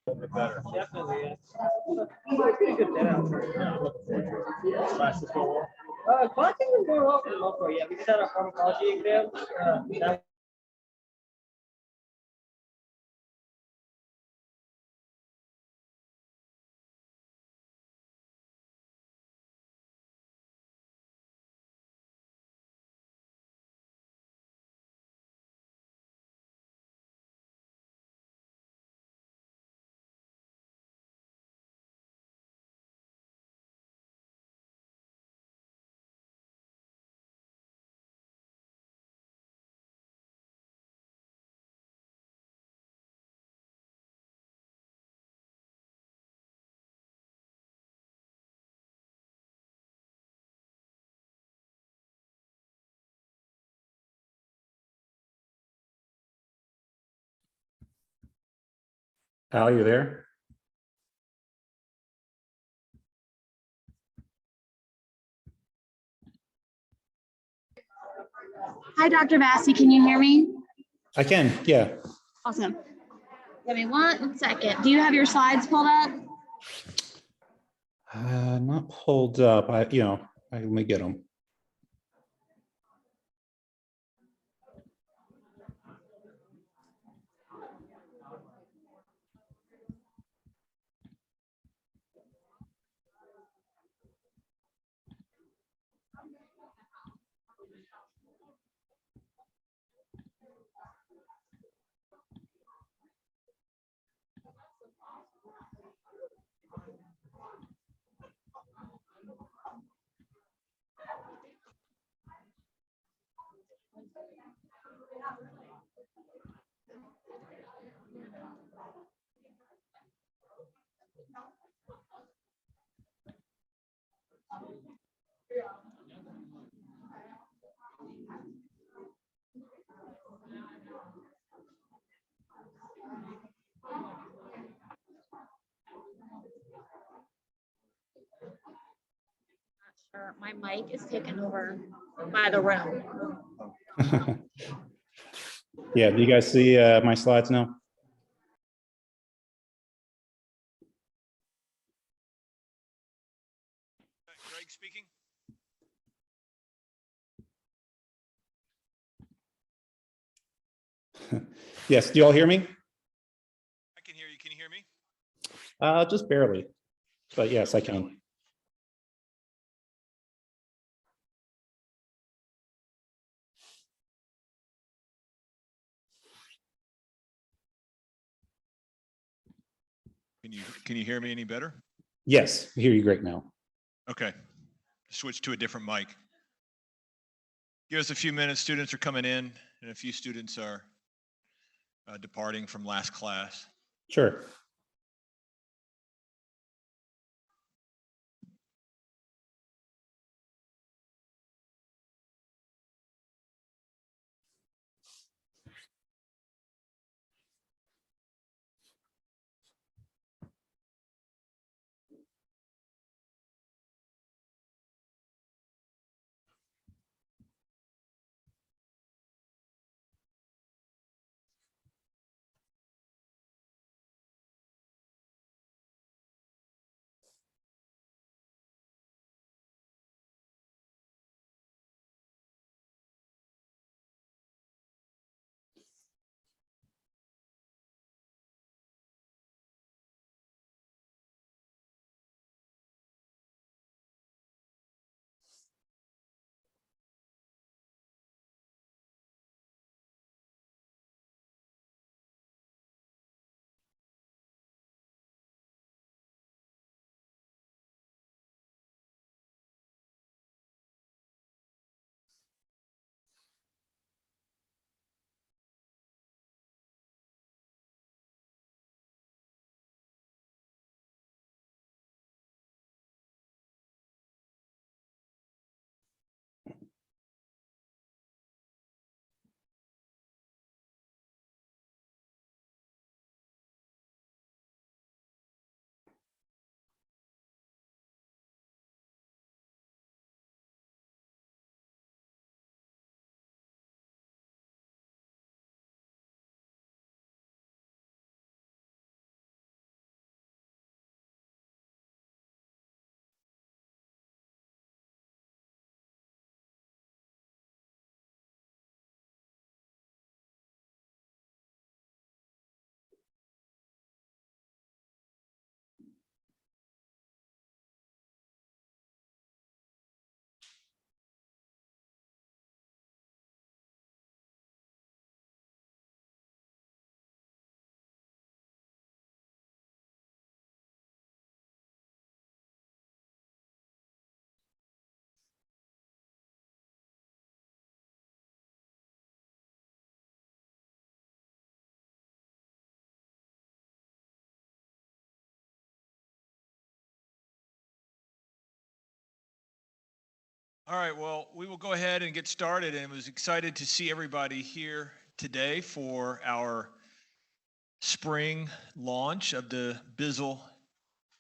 A little bit better. Definitely, yeah. Pretty good setup. Yeah, I'm looking forward to it. Classes go well. Classes is going well for the most part. Yeah, we just had our pharmacology exam. That Al, you there? Hi, Dr. Vassie. Can you hear me? I can, yeah. Awesome. Give me 1 second. Do you have your slides pulled up? Not pulled up. Let me get them. Sure. My mic is taken over by the room. Yeah, do you guys see my slides now? Greg speaking. Yes, do you all hear me? I can hear you. Can you hear me? Just barely, but yes, I can. Can you hear me any better? Yes, I hear you great now. Okay. Switch to a different mic. Give us a few minutes. Students are coming in, and a few students are departing from last class. Sure. All right, well, we will go ahead and get started, and was excited to see everybody here today for our spring launch of the Bizzell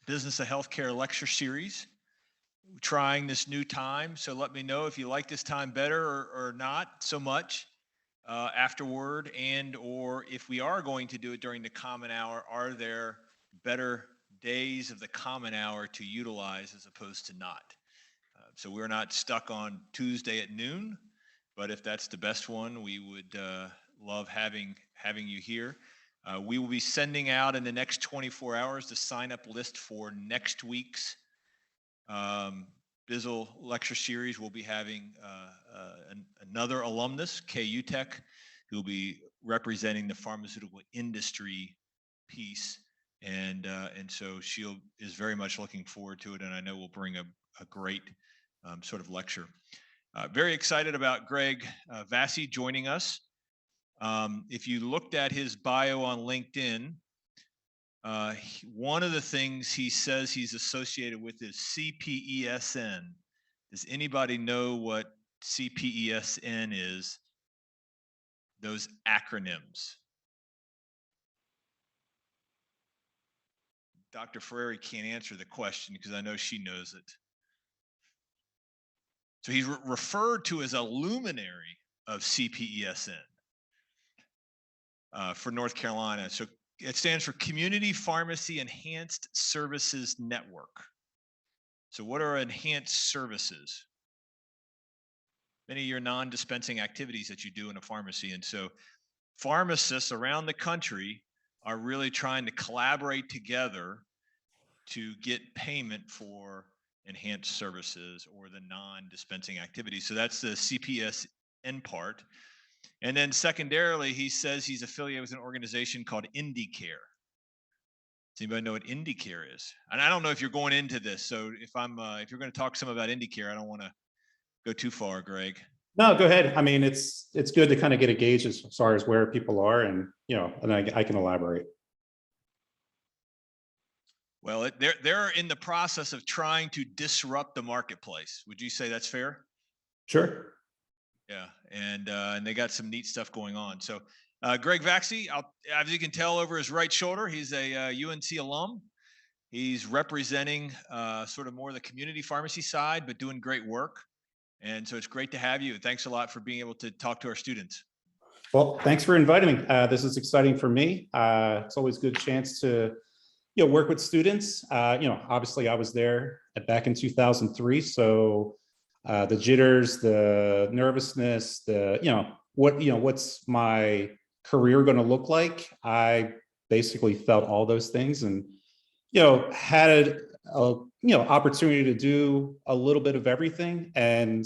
Business of Healthcare lecture series. We're trying this new time, so let me know if you like this time better or not so much afterward, and or if we are going to do it during the common hour, are there better days of the common hour to utilize as opposed to not? So we're not stuck on Tuesday at noon, but if that's the best one, we would love having you here. We will be sending out in the next 24 hours the sign-up list for next week's Bizzell lecture series. We'll be having another alumnus, KU Tech, who will be representing the pharmaceutical industry piece, and so she is very much looking forward to it, and I know we'll bring a great sort of lecture. Very excited about Greg Vassie joining us. If you looked at his bio on LinkedIn, one of the things he says he's associated with is CPESN. Does anybody know what CPESN is? Those acronyms. Dr. Ferrari can't answer the question because I know she knows it. So he's referred to as a luminary of CPESN for North Carolina. So it stands for Community Pharmacy Enhanced Services Network. So what are enhanced services? Many of your non-dispensing activities that you do in a pharmacy. And so pharmacists around the country are really trying to collaborate together to get payment for enhanced services or the non-dispensing activities. So that's the CPESN part. And then secondarily, he says he's affiliated with an organization called IndyCare. Does anybody know what IndyCare is? And I don't know if you're going into this. So if you're going to talk some about IndyCare, I don't want to go too far, Greg. No, go ahead. I mean, it's good to kind of get a gauge as far as where people are, and and I can elaborate. Well, they're in the process of trying to disrupt the marketplace. Would you say that's fair? Sure. Yeah, and they got some neat stuff going on. So Greg Vassie, as you can tell over his right shoulder, he's a UNC alum. He's representing sort of more the community pharmacy side, but doing great work. And so it's great to have you. Thanks a lot for being able to talk to our students. Well, thanks for inviting me. This is exciting for me. It's always a good chance to work with students. Obviously I was there back in 2003. So the jitters, the nervousness, what's my career going to look like? I basically felt all those things, and had opportunity to do a little bit of everything. And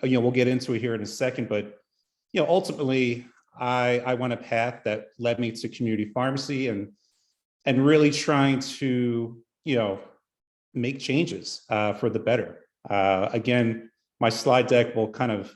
we'll get into it here in a second, but ultimately I went a path that led me to community pharmacy, and really trying to make changes for the better. Again, my slide deck will kind of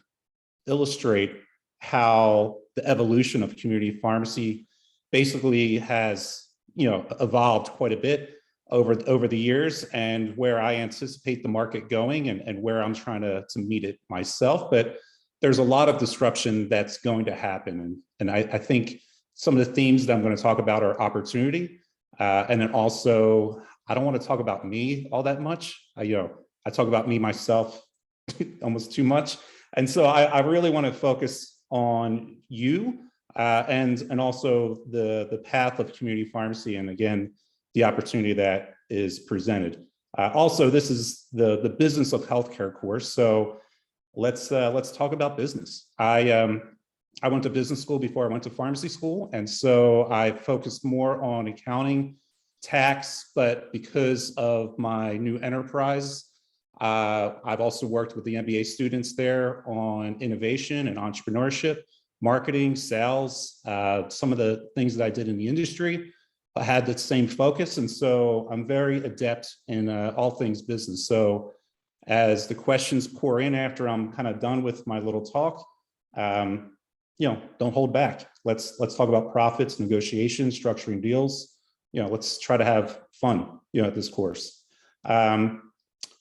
illustrate how the evolution of community pharmacy basically has evolved quite a bit over the years, and where I anticipate the market going, and where I'm trying to meet it myself. But there's a lot of disruption that's going to happen, and I think some of the themes that I'm going to talk about are opportunity, and then also I don't want to talk about me all that much. I talk about me myself almost too much, and so I really want to focus on you, and also the path of community pharmacy, and again the opportunity that is presented. Also, this is the business of healthcare course, so let's talk about business. I went to business school before I went to pharmacy school, and so I focused more on accounting, tax, but because of my new enterprise, I've also worked with the MBA students there on innovation and entrepreneurship, marketing, sales, some of the things that I did in the industry. I had the same focus, and so I'm very adept in all things business. So as the questions pour in after I'm kind of done with my little talk, don't hold back. Let's talk about profits, negotiations, structuring deals. Let's try to have fun, at this course.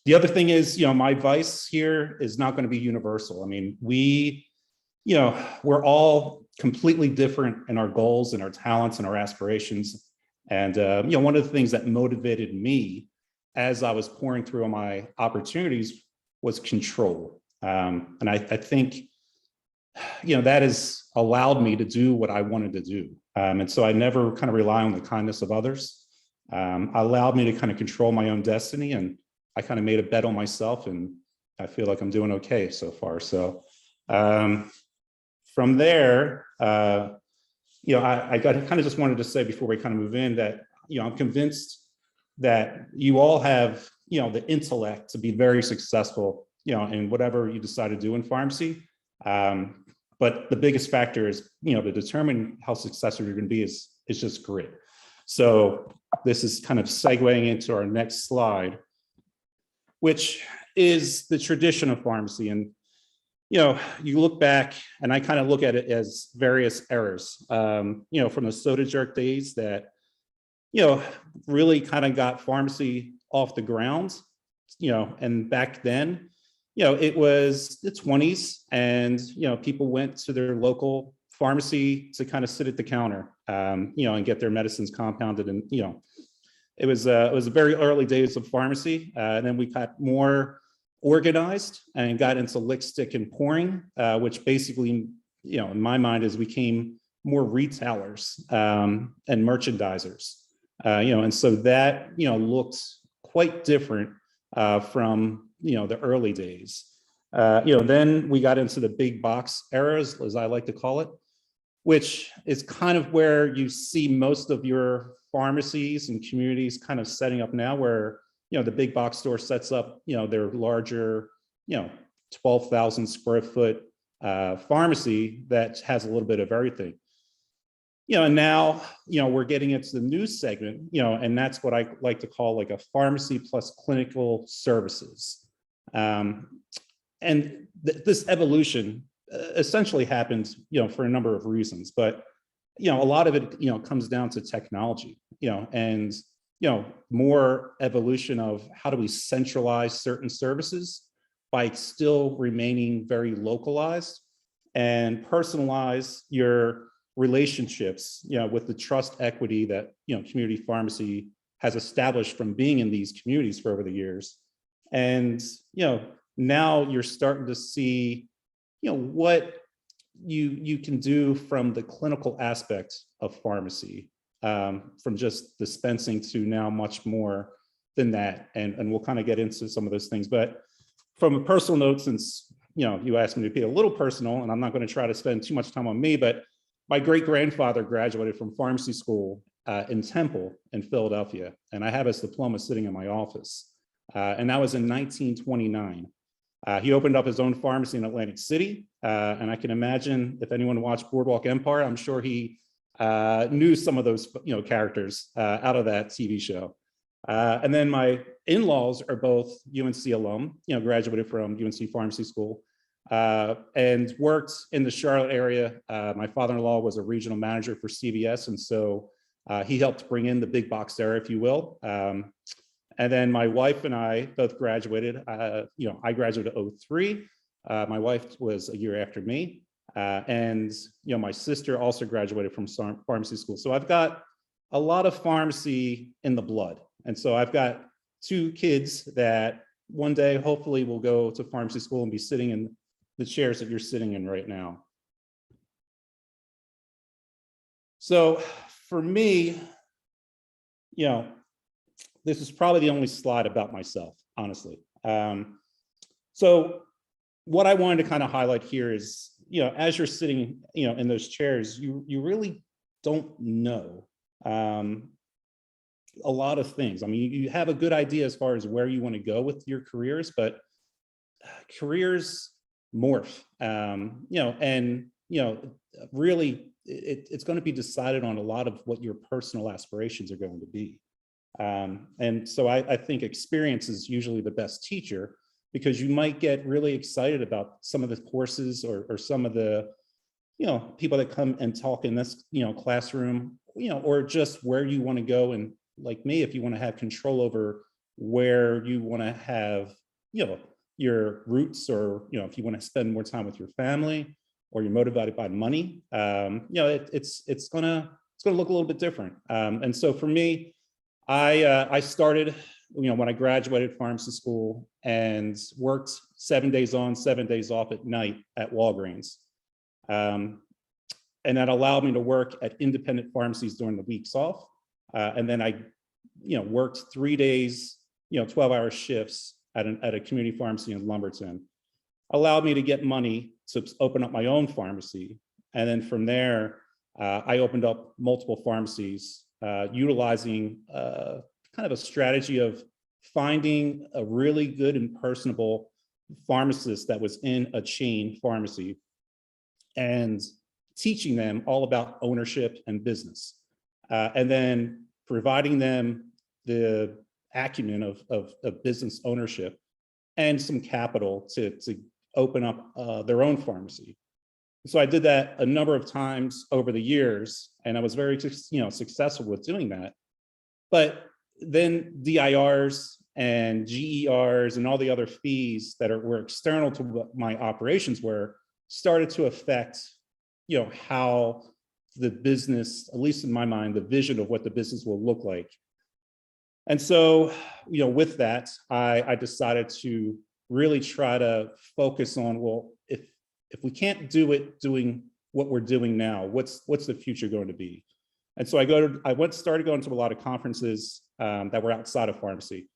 The other thing is, my advice here is not going to be universal. I mean, we're all completely different in our goals and our talents and our aspirations. And, one of the things that motivated me as I was pouring through all my opportunities was control. And I think, that has allowed me to do what I wanted to do. And so I never kind of rely on the kindness of others. Allowed me to kind of control my own destiny, and I kind of made a bet on myself, and I feel like I'm doing okay so far. So from there, I kind of just wanted to say before we kind of move in that, I'm convinced that you all have, the intellect to be very successful, in whatever you decide to do in pharmacy. But the biggest factor is, to determine how successful you're going to be is just grit. So this is kind of segueing into our next slide, which is the tradition of pharmacy. And, you look back, and I kind of look at it as various eras, from the soda jerk days that, really kind of got pharmacy off the ground, and back then, it was the 20s, and, people went to their local pharmacy to kind of sit at the counter, and get their medicines compounded. And, it was the very early days of pharmacy. And then we got more organized and got into lick, stick, and pouring, which basically, in my mind, is became more retailers and merchandisers. And so that, looked quite different from, the early days. Then we got into the big box eras, as I like to call it, which is kind of where you see most of your pharmacies and communities kind of setting up now, where, the big box store sets up, their larger, 12,000 square foot pharmacy that has a little bit of everything. And now, we're getting into the new segment, and that's what I like to call like a pharmacy plus clinical services. And this evolution essentially happened, for a number of reasons, but, a lot of it, comes down to technology, and, more evolution of how do we centralize certain services by still remaining very localized and personalize your relationships, with the trust equity that, community pharmacy has established from being in these communities for over the years. And, now you're starting to see, what you can do from the clinical aspect of pharmacy, from just dispensing to now much more than that. And we'll kind of get into some of those things. But from a personal note, since, you asked me to be a little personal, and I'm not going to try to spend too much time on me, but my great-grandfather graduated from pharmacy school in Temple in Philadelphia, and I have his diploma sitting in my office. And that was in 1929. He opened up his own pharmacy in Atlantic City, and I can imagine if anyone watched Boardwalk Empire, I'm sure he knew some of those characters out of that TV show. And then my in-laws are both UNC alum, graduated from UNC Pharmacy School, and worked in the Charlotte area. My father-in-law was a regional manager for CVS, and so he helped bring in the big box era, if you will. And then my wife and I both graduated. I graduated in 2003. My wife was a year after me. And my sister also graduated from pharmacy school. So I've got a lot of pharmacy in the blood. And so I've got two kids that one day hopefully will go to pharmacy school and be sitting in the chairs that you're sitting in right now. So for me, this is probably the only slide about myself, honestly. So what I wanted to kind of highlight here is, as you're sitting, in those chairs, you really don't know a lot of things. I mean, you have a good idea as far as where you want to go with your careers, but careers morph, really it's going to be decided on a lot of what your personal aspirations are going to be. And so I think experience is usually the best teacher, because you might get really excited about some of the courses or some of the, people that come and talk in this, classroom, or just where you want to go. And like me, if you want to have control over, where you want to have, your roots, or, if you want to spend more time with your family, or you're motivated by money, it's gonna look a little bit different. And so for me, I started, when I graduated pharmacy school, and worked 7 days on, 7 days off at night at Walgreens. And that allowed me to work at independent pharmacies during the weeks off. And then I, worked 3 days, 12-hour shifts at a community pharmacy in Lumberton. Allowed me to get money to open up my own pharmacy. And then from there, I opened up multiple pharmacies, utilizing kind of a strategy of finding a really good and personable pharmacist that was in a chain pharmacy, and teaching them all about ownership and business, and then providing them the acumen of business ownership and some capital to open up their own pharmacy. So I did that a number of times over the years, and I was very, successful with doing that. But then DIRs and GERs and all the other fees that were external to what my operations were, started to affect, how the business, at least in my mind, the vision of what the business will look like. And so, with that, I decided to really try to focus on, well, if we can't do it doing what we're doing now, what's the future going to be? And so I started going to a lot of conferences that were outside of pharmacy,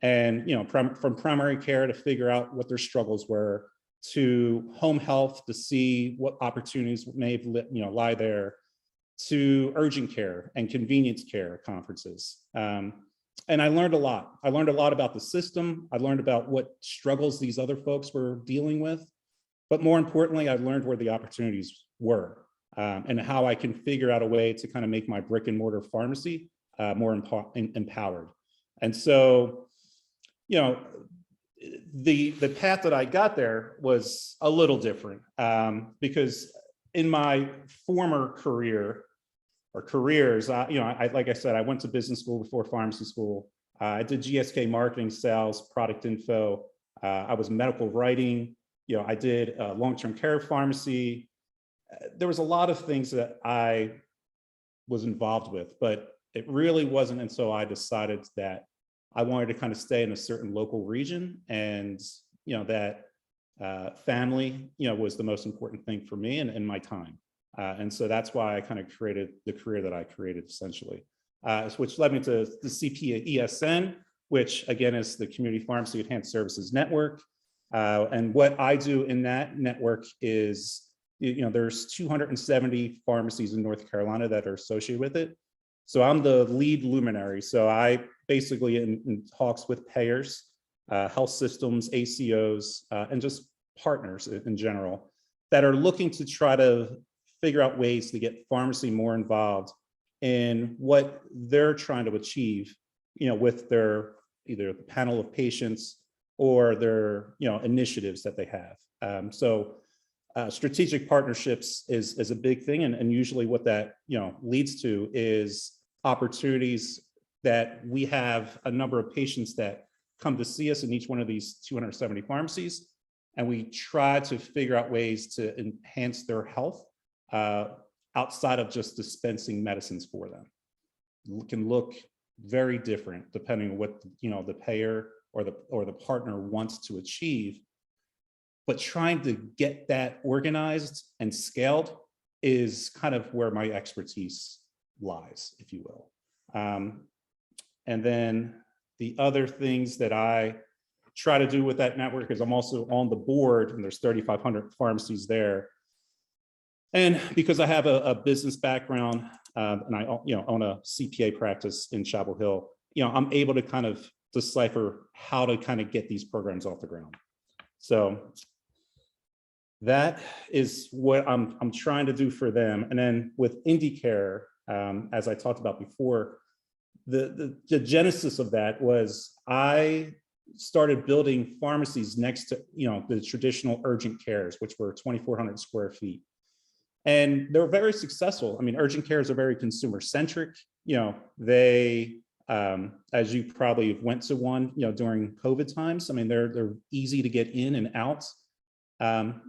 and from primary care to figure out what their struggles were, to home health to see what opportunities may lie there, to urgent care and convenience care conferences. And I learned a lot. I learned a lot about the system. I learned about what struggles these other folks were dealing with. But more importantly, I learned where the opportunities were, and how I can figure out a way to kind of make my brick and mortar pharmacy more empowered. And so, the path that I got there was a little different, because in my former career or careers, like I said, I went to business school before pharmacy school. I did GSK marketing, sales, product info. I was medical writing. I did long-term care pharmacy. There was a lot of things that I was involved with, but it really wasn't until I decided that I wanted to kind of stay in a certain local region, and that family was the most important thing for me and my time. And so that's why I kind of created the career that I created, essentially, which led me to the CPESN, which again is the Community Pharmacy Enhanced Services Network. And what I do in that network is, there's 270 pharmacies in North Carolina that are associated with it. So I'm the lead luminary. So I basically in talks with payers, health systems, ACOs, and just partners in general that are looking to try to figure out ways to get pharmacy more involved in what they're trying to achieve, with their either the panel of patients or their initiatives that they have. So strategic partnerships is a big thing, and usually what that leads to is opportunities that we have a number of patients that come to see us in each one of these 270 pharmacies, and we try to figure out ways to enhance their health outside of just dispensing medicines for them. It can look very different depending on what the payer or the partner wants to achieve, but trying to get that organized and scaled is kind of where my expertise lies, if you will. And then the other things that I try to do with that network is I'm also on the board, and there's 3,500 pharmacies there. And because I have a business background, and I own a CPA practice in Chapel Hill, I'm able to kind of decipher how to kind of get these programs off the ground. So that is what I'm trying to do for them. And then with IndyCare, as I talked about before, the genesis of that was I started building pharmacies next to the traditional urgent cares, which were 2,400 square feet. And they were very successful. I mean, urgent cares are very consumer centric. They as you probably went to one, during COVID times. I mean, they're easy to get in and out, and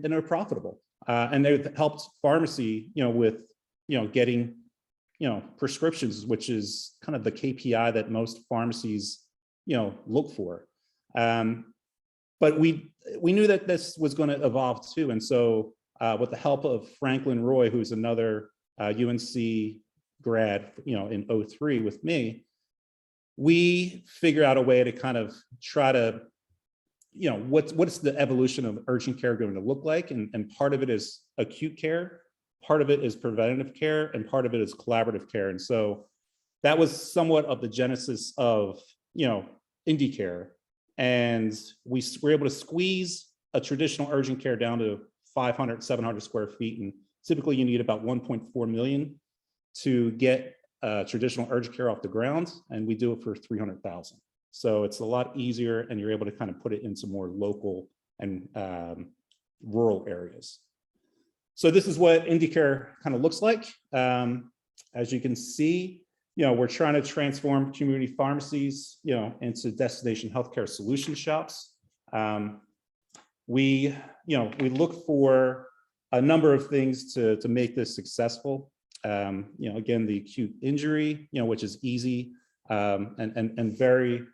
they're profitable. And they've helped pharmacy, with, getting, prescriptions, which is kind of the KPI that most pharmacies, look for. But we knew that this was going to evolve too. And so with the help of Franklin Roy, who's another UNC grad, in 03 with me, we figure out a way to kind of try to, what's the evolution of urgent care going to look like? And part of it is acute care, part of it is preventative care, and part of it is collaborative care. And so that was somewhat of the genesis of, IndyCare. And we were able to squeeze a traditional urgent care down to 500, 700 square feet. And typically you need about 1.4 million to get traditional urgent care off the ground. And we do it for 300,000. So it's a lot easier, and you're able to kind of put it into more local and rural areas. So this is what IndyCare kind of looks like. As you can see, we're trying to transform community pharmacies, into destination healthcare solution shops. We look for a number of things to make this successful. Again, the acute injury, which is easy and very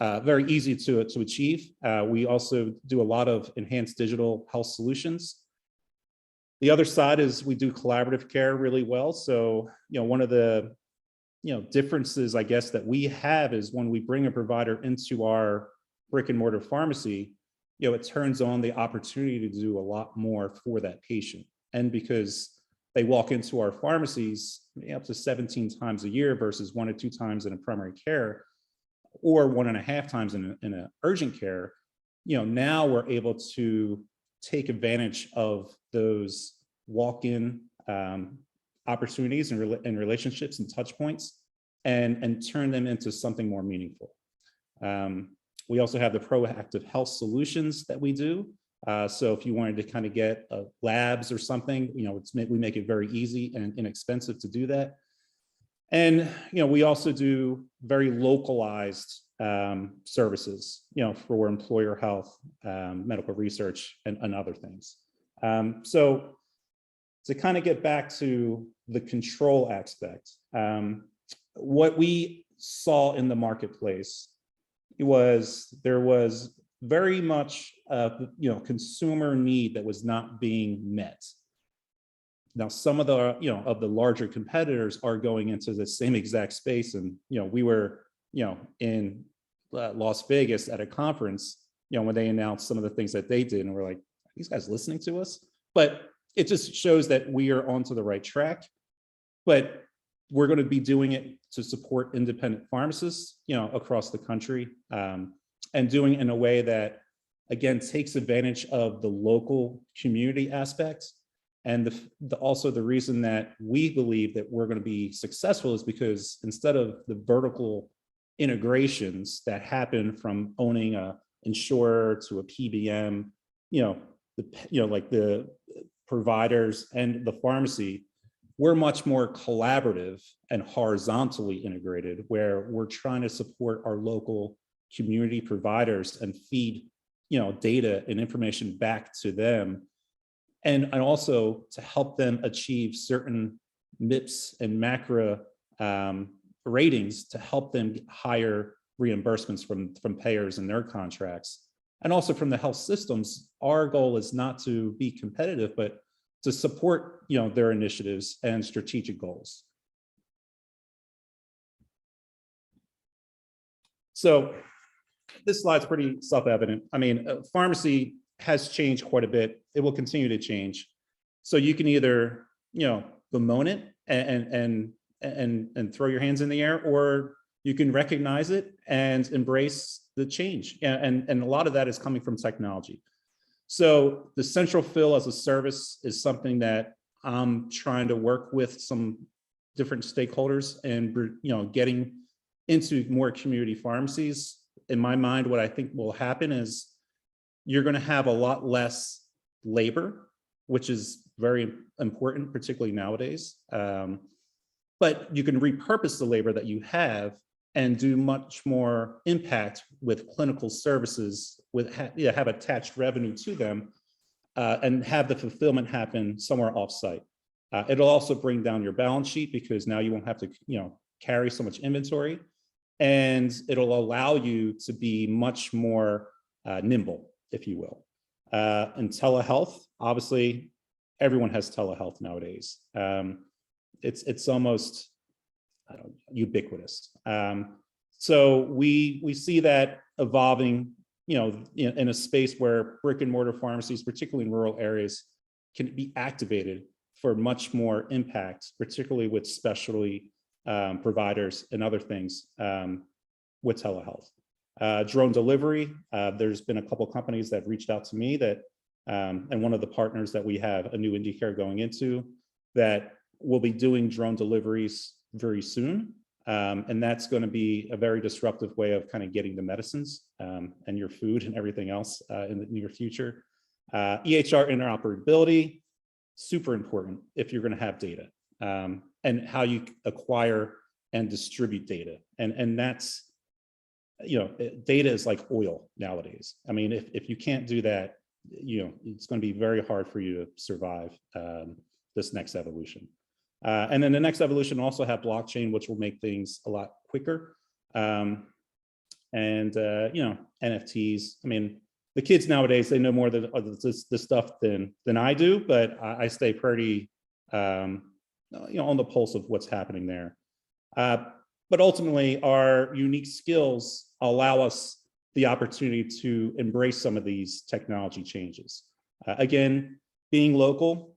very easy to achieve. We also do a lot of enhanced digital health solutions. The other side is we do collaborative care really well. So, one of the, differences, I guess, that we have is when we bring a provider into our brick and mortar pharmacy, it turns on the opportunity to do a lot more for that patient. And because they walk into our pharmacies up to 17 times a year versus 1 or 2 times in a primary care, or 1.5 times in an urgent care, now we're able to take advantage of those walk-in opportunities and relationships and touch points and turn them into something more meaningful. We also have the proactive health solutions that we do. So if you wanted to kind of get labs or something, we make it very easy and inexpensive to do that. And, we also do very localized services, for employer health, medical research, and other things. So to kind of get back to the control aspect, what we saw in the marketplace was there was very much consumer need that was not being met. Now, some of the larger competitors are going into the same exact space, and we were in Las Vegas at a conference when they announced some of the things that they did, and we're like, are these guys listening to us? But it just shows that we are onto the right track. But we're going to be doing it to support independent pharmacists across the country, and doing it in a way that, again, takes advantage of the local community aspect. And also the reason that we believe that we're going to be successful is because instead of the vertical integrations that happen from owning a insurer to a PBM, like the providers and the pharmacy, we're much more collaborative and horizontally integrated, where we're trying to support our local community providers and feed data and information back to them, and also to help them achieve certain MIPS and MACRA ratings to help them higher reimbursements from payers in their contracts. And also from the health systems, our goal is not to be competitive, but to support their initiatives and strategic goals. So this slide's pretty self-evident. I mean, pharmacy has changed quite a bit. It will continue to change. So you can either, bemoan it and throw your hands in the air, or you can recognize it and embrace the change. And a lot of that is coming from technology. So the central fill as a service is something that I'm trying to work with some different stakeholders and, getting into more community pharmacies. In my mind, what I think will happen is you're going to have a lot less labor, which is very important, particularly nowadays. but you can repurpose the labor that you have and do much more impact with clinical services, with have attached revenue to them, and have the fulfillment happen somewhere offsite. It'll also bring down your balance sheet because now you won't have to, carry so much inventory, and it'll allow you to be much more nimble, if you will. And telehealth, obviously, everyone has telehealth nowadays. It's almost ubiquitous. So we see that evolving, in a space where brick and mortar pharmacies, particularly in rural areas, can be activated for much more impact, particularly with specialty providers and other things with telehealth. Drone delivery, there's been a couple companies that reached out to me that, and one of the partners that we have a new IndyCare going into, that will be doing drone deliveries very soon. And that's going to be a very disruptive way of kind of getting the medicines and your food and everything else in the near future. EHR interoperability, super important if you're going to have data, and how you acquire and distribute data. And that's, data is like oil nowadays. I mean, if you can't do that, it's going to be very hard for you to survive this next evolution. And then the next evolution will also have blockchain, which will make things a lot quicker. And NFTs. I mean, the kids nowadays, they know more than this stuff than I do, but I stay pretty, on the pulse of what's happening there. But ultimately, our unique skills allow us the opportunity to embrace some of these technology changes. Again, being local,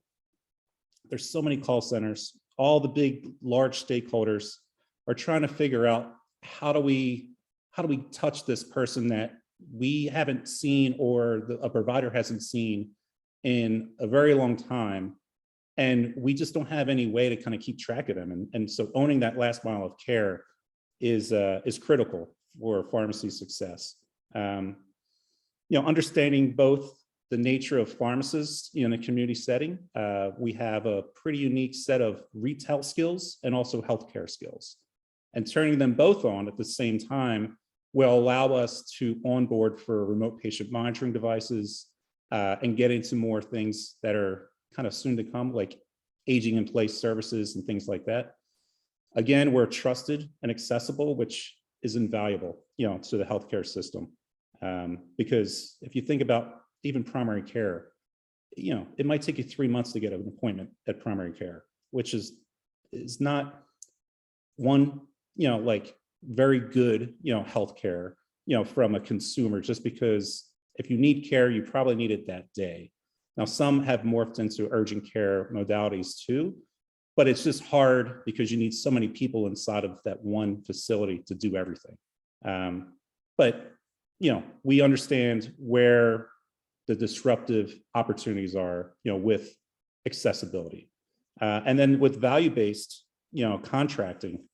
there's so many call centers. All the big, large stakeholders are trying to figure out how do we touch this person that we haven't seen or a provider hasn't seen in a very long time, and we just don't have any way to kind of keep track of them. And so owning that last mile of care is critical for pharmacy success. Understanding both the nature of pharmacists in a community setting. We have a pretty unique set of retail skills and also healthcare skills. And turning them both on at the same time will allow us to onboard for remote patient monitoring devices and get into more things that are kind of soon to come, like aging in place services and things like that. Again, we're trusted and accessible, which is invaluable, to the healthcare system. Because if you think about even primary care, it might take you 3 months to get an appointment at primary care, which is not one, like very good, healthcare, from a consumer, just because if you need care, you probably need it that day. Now, some have morphed into urgent care modalities too, but it's just hard because you need so many people inside of that one facility to do everything. But, we understand where the disruptive opportunities are, with accessibility. And then with value-based, contracting,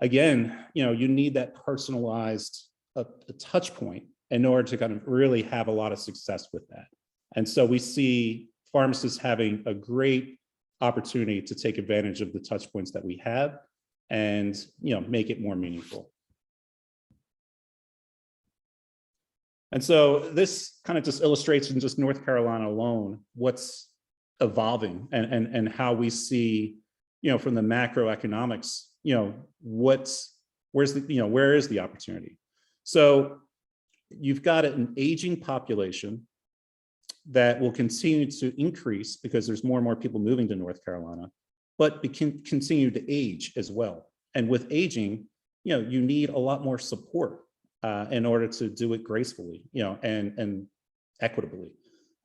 again, you need that personalized a touch point in order to kind of really have a lot of success with that. And so we see pharmacists having a great opportunity to take advantage of the touch points that we have and, make it more meaningful. And so this kind of just illustrates in just North Carolina alone what's evolving and how we see, from the macroeconomics, where is the opportunity? So you've got an aging population that will continue to increase because there's more and more people moving to North Carolina, but can continue to age as well. And with aging, you need a lot more support in order to do it gracefully, and equitably.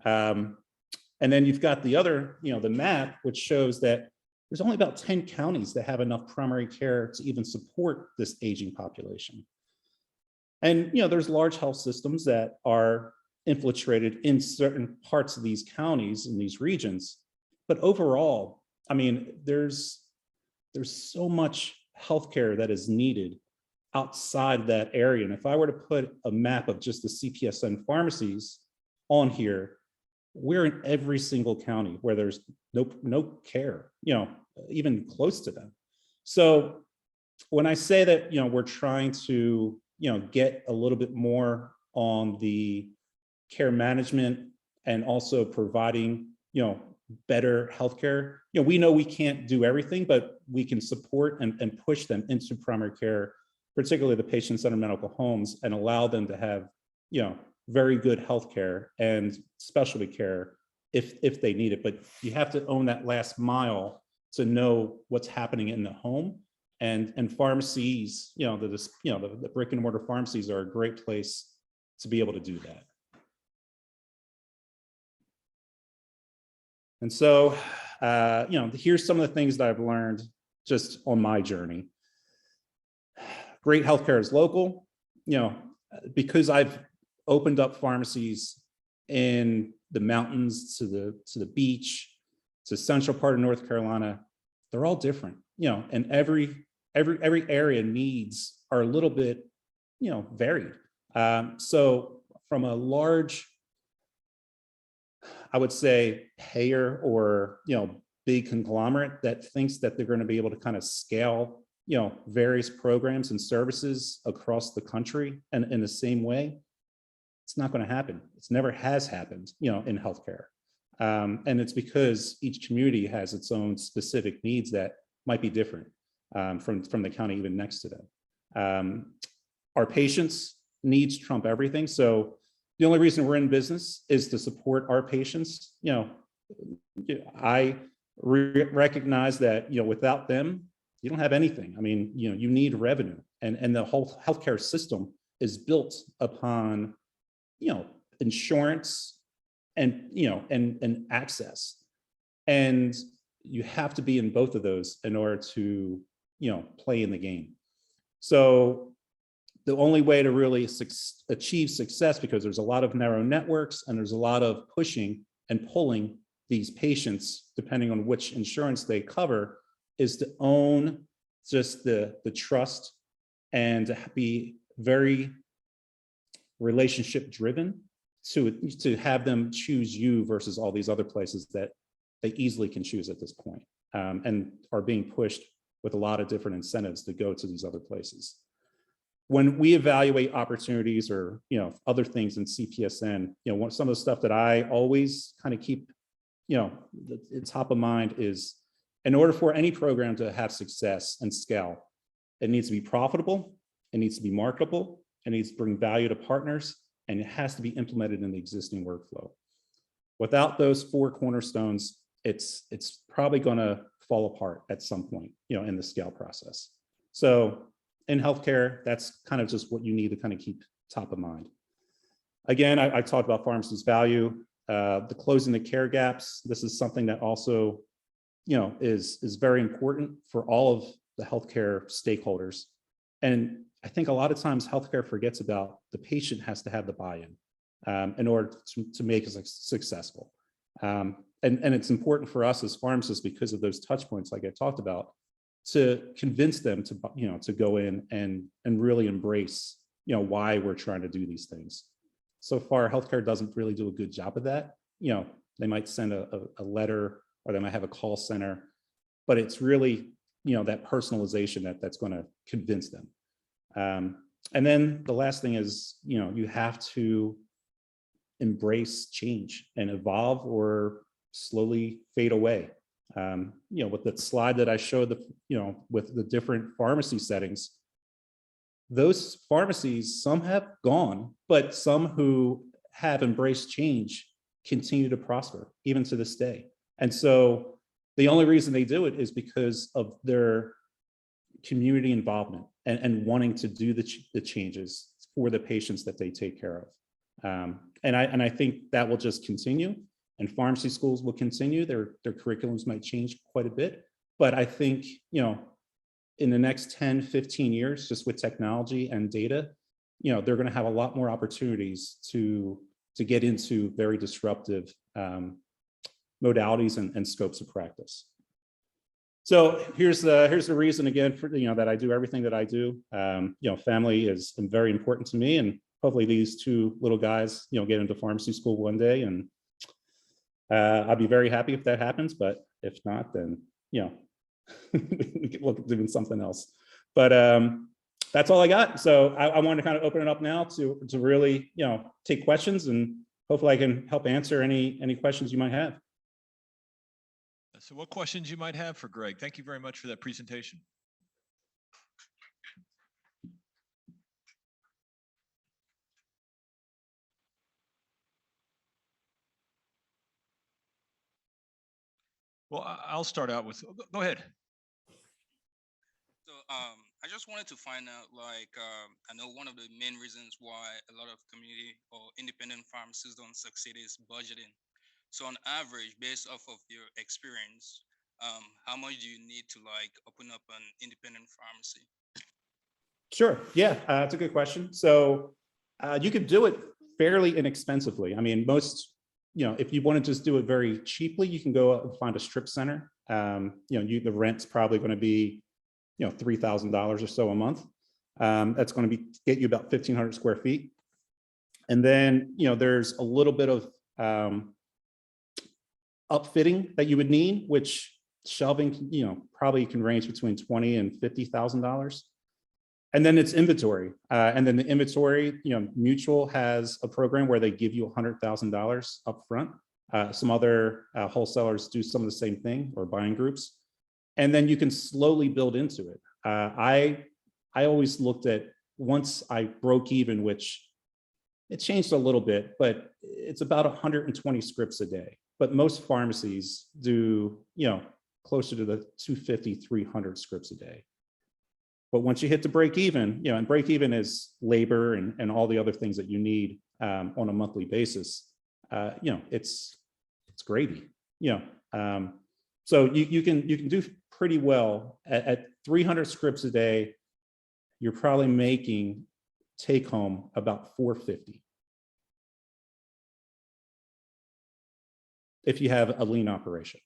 And then you've got the other, the map, which shows that there's only about 10 counties that have enough primary care to even support this aging population. And, there's large health systems that are infiltrated in certain parts of these counties in these regions. But overall, I mean, there's so much healthcare that is needed outside that area. And if I were to put a map of just the CPSN pharmacies on here, we're in every single county where there's no care, even close to them. So when I say that, we're trying to, get a little bit more on the care management and also providing, better healthcare, we know we can't do everything, but we can support and push them into primary care, particularly the patient-centered medical homes, and allow them to have, very good healthcare and specialty care if they need it. But you have to own that last mile to know what's happening in the home. And pharmacies, the brick and mortar pharmacies are a great place to be able to do that. And so, here's some of the things that I've learned just on my journey. Great healthcare is local, because I've opened up pharmacies in the mountains to the beach, to central part of North Carolina. They're all different, and every area needs are a little bit, varied. So from a large, I would say, payer or, big conglomerate that thinks that they're going to be able to kind of scale, various programs and services across the country and in the same way, it's not going to happen. It's never has happened, in healthcare. And it's because each community has its own specific needs that might be different from the county even next to them. Our patients' needs trump everything. So the only reason we're in business is to support our patients. I recognize that, without them, you don't have anything. I mean, you need revenue, and the whole healthcare system is built upon, insurance and, and access. And you have to be in both of those in order to, play in the game. So the only way to really achieve success, because there's a lot of narrow networks and there's a lot of pushing and pulling these patients, depending on which insurance they cover, is to own just the trust and to be very relationship driven, to have them choose you versus all these other places that they easily can choose at this point, and are being pushed with a lot of different incentives to go to these other places. When we evaluate opportunities or, other things in CPSN, some of the stuff that I always kind of keep, top of mind is, in order for any program to have success and scale, it needs to be profitable, it needs to be marketable, it needs to bring value to partners, and it has to be implemented in the existing workflow. Without those 4 cornerstones, it's probably going to fall apart at some point, in the scale process. So in healthcare, that's kind of just what you need to kind of keep top of mind. Again, I talked about pharmacy's value, the closing the care gaps. This is something that also, is very important for all of the healthcare stakeholders. And I think a lot of times healthcare forgets about the patient has to have the buy-in in order to make it successful. And it's important for us as pharmacists, because of those touch points, like I talked about, to convince them to, to go in and really embrace, why we're trying to do these things. So far, healthcare doesn't really do a good job of that. They might send a letter, or they might have a call center, but it's really, that personalization that's going to convince them. And then the last thing is, you have to embrace change and evolve or slowly fade away. With the slide that I showed, with the different pharmacy settings, those pharmacies, some have gone, but some who have embraced change continue to prosper even to this day. And so the only reason they do it is because of their community involvement and wanting to do the changes for the patients that they take care of. And I think that will just continue, and pharmacy schools will continue. Their curriculums might change quite a bit, but I think, in the next 10, 15 years, just with technology and data, they're going to have a lot more opportunities to get into very disruptive modalities and scopes of practice. So here's the reason again for, that I do everything that I do. Family is very important to me, and hopefully these 2 little guys, get into pharmacy school one day, and I'd be very happy if that happens. But if not, then, we could look at doing something else. But that's all I got. So I wanted to kind of open it up now to really, take questions, and hopefully I can help answer any questions you might have. So what questions you might have for Greg? Thank you very much for that presentation. Well, I'll start out with, go ahead. So I just wanted to find out, like, I know one of the main reasons why a lot of community or independent pharmacies don't succeed is budgeting. So on average, based off of your experience, how much do you need to like open up an independent pharmacy? Sure. Yeah, that's a good question. So you could do it fairly inexpensively. I mean, most, if you want to just do it very cheaply, you can go out and find a strip center. The rent's probably going to be, $3,000 or so a month. That's going to get you about 1,500 square feet. And then, there's a little bit of upfitting that you would need, which shelving, probably can range between $20,000 and $50,000. And then it's inventory. And then the inventory, Mutual has a program where they give you $100,000 up front. Some other wholesalers do some of the same thing, or buying groups. And then you can slowly build into it. I always looked at, once I broke even, which it changed a little bit, but it's about 120 scripts a day. But most pharmacies do, closer to the 250, 300 scripts a day. But once you hit the break even, and break even is labor and all the other things that you need on a monthly basis, it's gravy. So you can do pretty well at 300 scripts a day. You're probably making take home about $450 if you have a lean operation.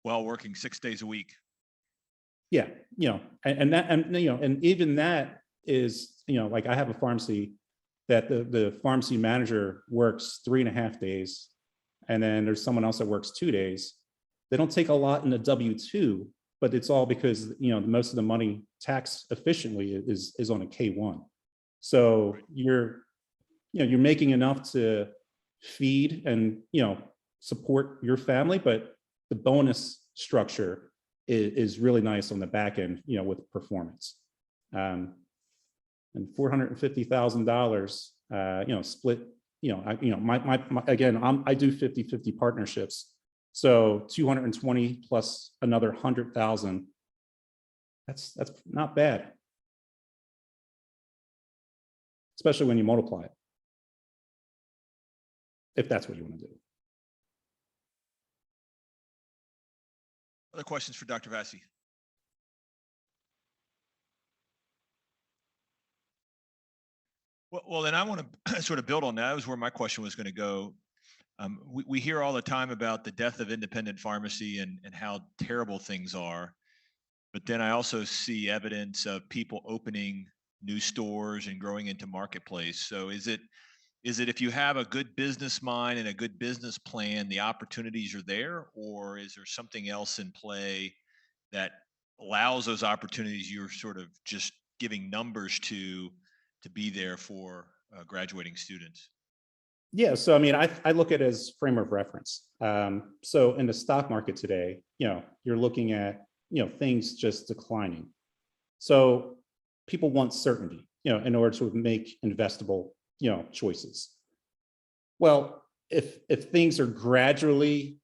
While working 6 days a week. Yeah, and even that is, like I have a pharmacy that the pharmacy manager works 3.5 days, and then there's someone else that works 2 days. They don't take a lot in the W-2, but it's all because most of the money tax efficiently is on a K-1. So you're making enough to feed and support your family, but the bonus structure is really nice on the back end, with performance. And $450,000, split, again, I do 50-50 partnerships. So 220 plus another 100,000. That's not bad, especially when you multiply it, if that's what you want to do. Other questions for Dr. Vassie? Well, then I want to sort of build on that. That was where my question was going to go. We hear all the time about the death of independent pharmacy and how terrible things are. But then I also see evidence of people opening new stores and growing into marketplace. So is it if you have a good business mind and a good business plan, the opportunities are there, or is there something else in play that allows those opportunities you're sort of just giving numbers to be there for graduating students? Yeah, so I mean, I look at it as frame of reference. So in the stock market today, you're looking at things just declining. So people want certainty, in order to make investable choices. Well, if things are gradually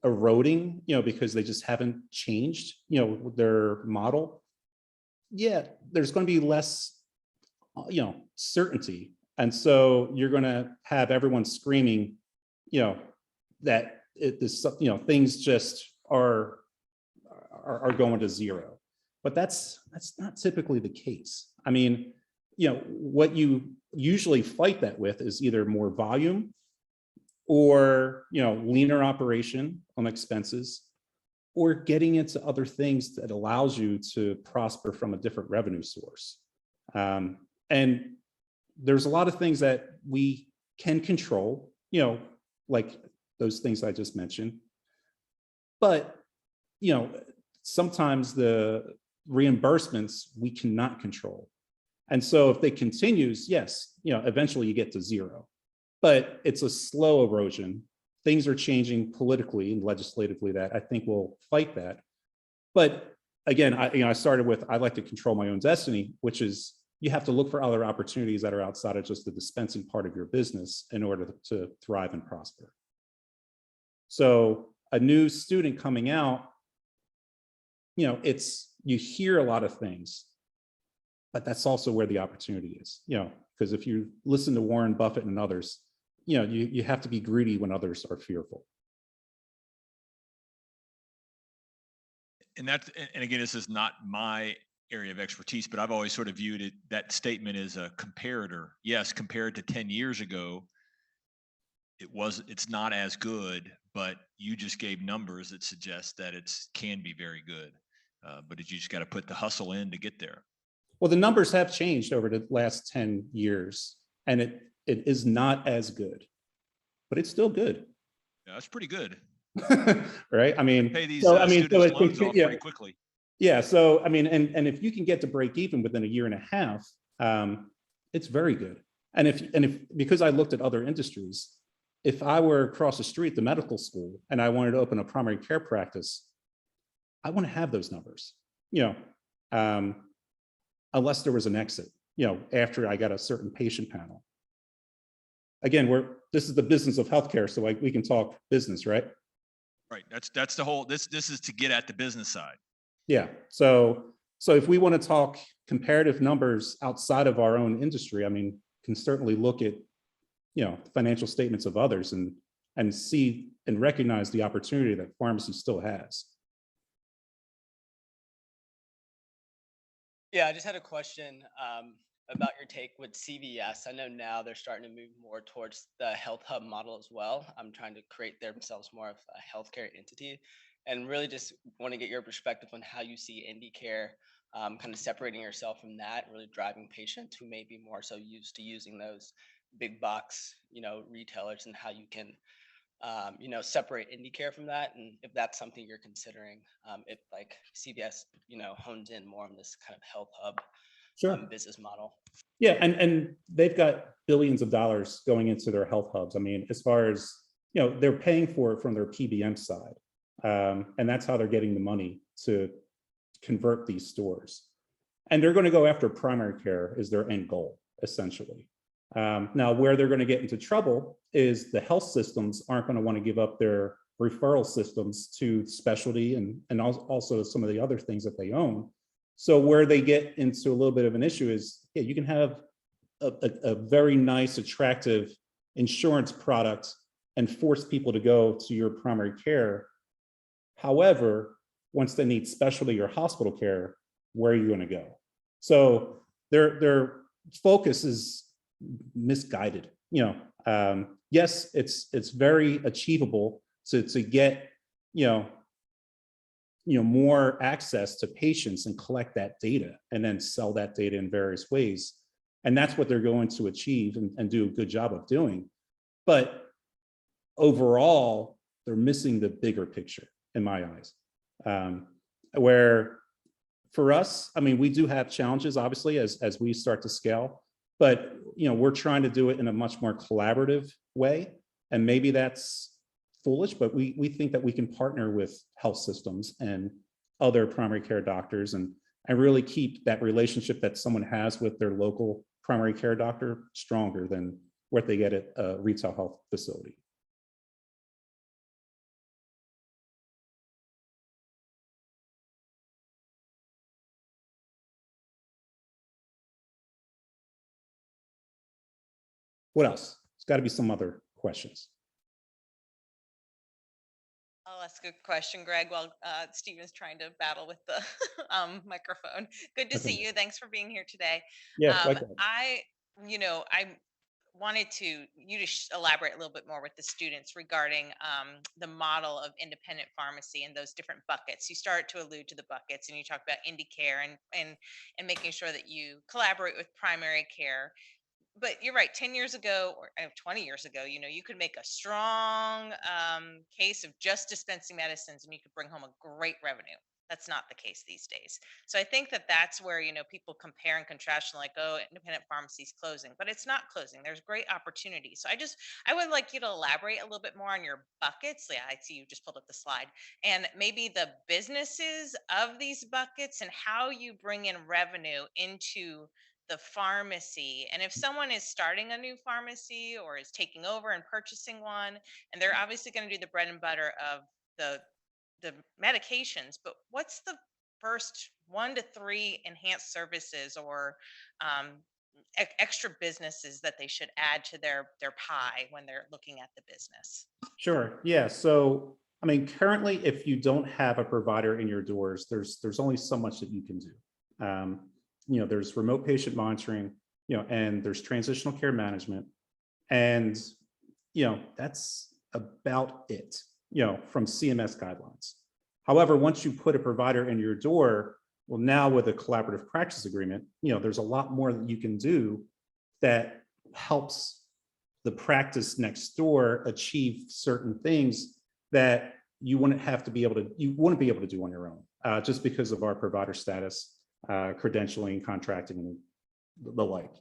eroding, because they just haven't changed, their model, yeah, there's going to be less, certainty. And so you're going to have everyone screaming, that things just are going to zero. But that's not typically the case. I mean, what you usually fight that with is either more volume or, leaner operation on expenses, or getting into other things that allows you to prosper from a different revenue source. And there's a lot of things that we can control, like those things I just mentioned. But, you know, sometimes the reimbursements we cannot control. And so if they continues, yes, you know, eventually you get to zero, but it's a slow erosion. Things are changing politically and legislatively that I think will fight that. But again, I started with, I like to control my own destiny, which is you have to look for other opportunities that are outside of just the dispensing part of your business in order to thrive and prosper. So a new student coming out, you know, you hear a lot of things, but that's also where the opportunity is, you know, because if you listen to Warren Buffett and others, you know, you have to be greedy when others are fearful. And again, this is not my area of expertise, but I've always sort of viewed that statement as a comparator. Yes, compared to 10 years ago, it's not as good, but you just gave numbers that suggest that it can be very good. But you just got to put the hustle in to get there. Well, the numbers have changed over the last 10 years, and it is not as good, but it's still good. Yeah, that's pretty good. Right? I mean, pay these students loans off pretty quickly. Yeah. So, I mean, and if you can get to break even within a year and a half, it's very good. And if because I looked at other industries, if I were across the street, the medical school, and I wanted to open a primary care practice, I want to have those numbers, you know, unless there was an exit, you know, after I got a certain patient panel. Again, this is the business of healthcare, so we can talk business, right? Right. That's the whole. This is to get at the business side. Yeah. So if we want to talk comparative numbers outside of our own industry, I mean, can certainly look at, you know, financial statements of others and see and recognize the opportunity that pharmacy still has. Yeah, I just had a question about your take with CVS. I know now they're starting to move more towards the health hub model as well. I'm trying to create themselves more of a healthcare entity, and really just want to get your perspective on how you see IndyCare kind of separating yourself from that, really driving patients who may be more so used to using those big box, you know, retailers, and how you can you know, separate IndyCare from that, and if that's something you're considering, if like CVS, you know, hones in more on this kind of health hub business model. Yeah, and they've got billions of dollars going into their health hubs. I mean, as far as, you know, they're paying for it from their PBM side, and that's how they're getting the money to convert these stores. And they're going to go after primary care is their end goal, essentially. Now, where they're going to get into trouble is the health systems aren't going to want to give up their referral systems to specialty and also some of the other things that they own. So where they get into a little bit of an issue is, yeah, you can have a very nice, attractive insurance product and force people to go to your primary care. However, once they need specialty or hospital care, where are you going to go? So their focus is misguided. You know, yes, it's very achievable to get, you know, more access to patients and collect that data and then sell that data in various ways. And that's what they're going to achieve and do a good job of doing. But overall, they're missing the bigger picture in my eyes. Where for us, I mean, we do have challenges, obviously, as we start to scale, but, you know, we're trying to do it in a much more collaborative way. And maybe that's foolish, but we think that we can partner with health systems and other primary care doctors and really keep that relationship that someone has with their local primary care doctor stronger than what they get at a retail health facility. What else? There's got to be some other questions. I'll ask a question, Greg, while Stephen's trying to battle with the microphone. Good to see you. Thanks for being here today. Yeah, I wanted you to elaborate a little bit more with the students regarding the model of independent pharmacy and those different buckets. You started to allude to the buckets, and you talked about IndyCare and making sure that you collaborate with primary care. but you're right. 10 years ago or 20 years ago, you could make a strong case of just dispensing medicines and you could bring home a great revenue. That's not the case these days. So I think that that's where, people compare and contrast and like, oh, independent pharmacy's closing, but it's not closing. There's great opportunity. So I would like you to elaborate a little bit more on your buckets. Yeah, I see you just pulled up the slide, and maybe the businesses of these buckets and how you bring in revenue into the pharmacy. And if someone is starting a new pharmacy or is taking over and purchasing one, and they're obviously going to do the bread and butter of the medications, but what's the first 1 to 3 enhanced services or extra businesses that they should add to their pie when they're looking at the business? Sure. Yeah. So, I mean, currently, if you don't have a provider in your doors, there's only so much that you can do. There's remote patient monitoring, and there's transitional care management, and that's about it. From CMS guidelines. However, once you put a provider in your door, well, now with a collaborative practice agreement, there's a lot more that you can do that helps the practice next door achieve certain things that you wouldn't be able to do on your own, just because of our provider status, credentialing, contracting, and the like.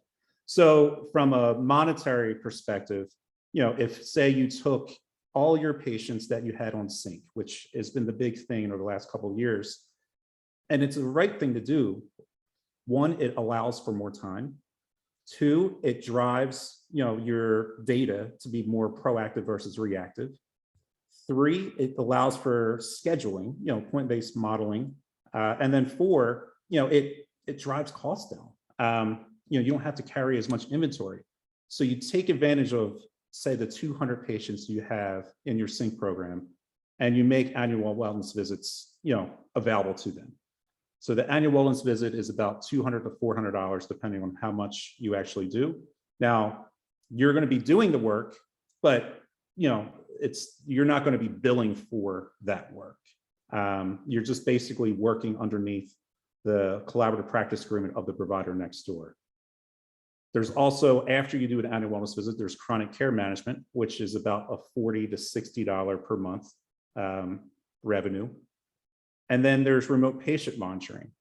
So from a monetary perspective, if say you took all your patients that you had on sync, which has been the big thing over the last couple of years, and it's the right thing to do. One, it allows for more time. Two, it drives your data to be more proactive versus reactive. Three, it allows for scheduling, point-based modeling. And then four, it drives costs down. You don't have to carry as much inventory. So you take advantage of, say, the 200 patients you have in your sync program, and you make annual wellness visits, available to them. So the annual wellness visit is about $200 to $400, depending on how much you actually do. Now, you're going to be doing the work, but you're not going to be billing for that work. You're just basically working underneath the collaborative practice agreement of the provider next door. There's also, after you do an annual wellness visit, there's chronic care management, which is about a $40 to $60 per month revenue. And then there's remote patient monitoring,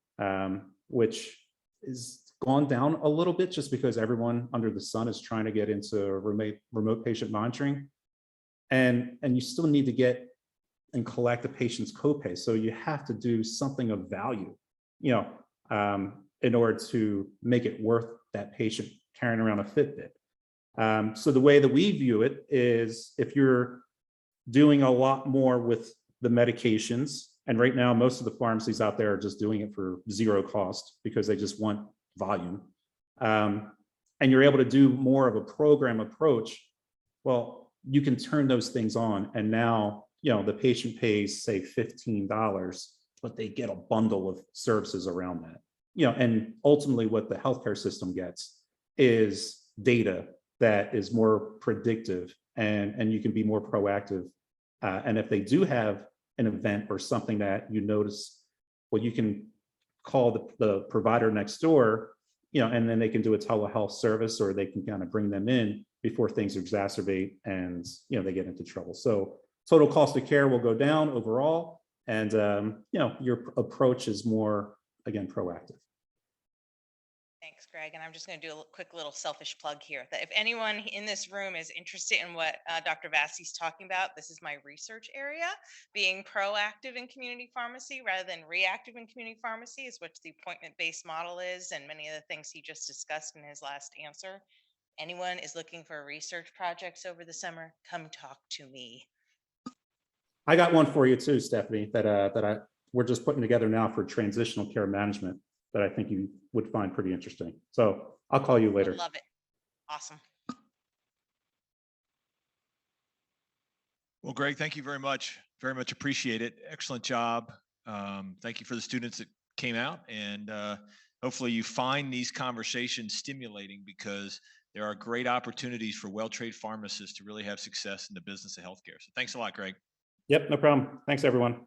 which is gone down a little bit just because everyone under the sun is trying to get into remote patient monitoring. And you still need to get and collect the patient's copay. So you have to do something of value, in order to make it worth that patient carrying around a Fitbit. So the way that we view it is, if you're doing a lot more with the medications, and right now most of the pharmacies out there are just doing it for zero cost because they just want volume, and you're able to do more of a program approach, well, you can turn those things on, and now the patient pays, say, $15, but they get a bundle of services around that. And ultimately what the healthcare system gets is data that is more predictive, and you can be more proactive. And if they do have an event or something that you notice, well, you can call the provider next door, and then they can do a telehealth service, or they can kind of bring them in before things exacerbate and they get into trouble. So total cost of care will go down overall, and your approach is more, again, proactive. Thanks, Greg. And I'm just going to do a quick little selfish plug here, that if anyone in this room is interested in what Dr. Vassie's talking about, this is my research area. Being proactive in community pharmacy rather than reactive in community pharmacy is what the appointment-based model is, and many of the things he just discussed in his last answer. Anyone is looking for research projects over the summer, come talk to me. I got one for you too, Stephanie, that we're just putting together now for transitional care management that I think you would find pretty interesting. So I'll call you later. Love it. Awesome. Well, Greg, thank you very much. Very much appreciate it. Excellent job. Thank you for the students that came out, and hopefully you find these conversations stimulating, because there are great opportunities for well-trained pharmacists to really have success in the business of healthcare. So thanks a lot, Greg. Yep, no problem. Thanks, everyone.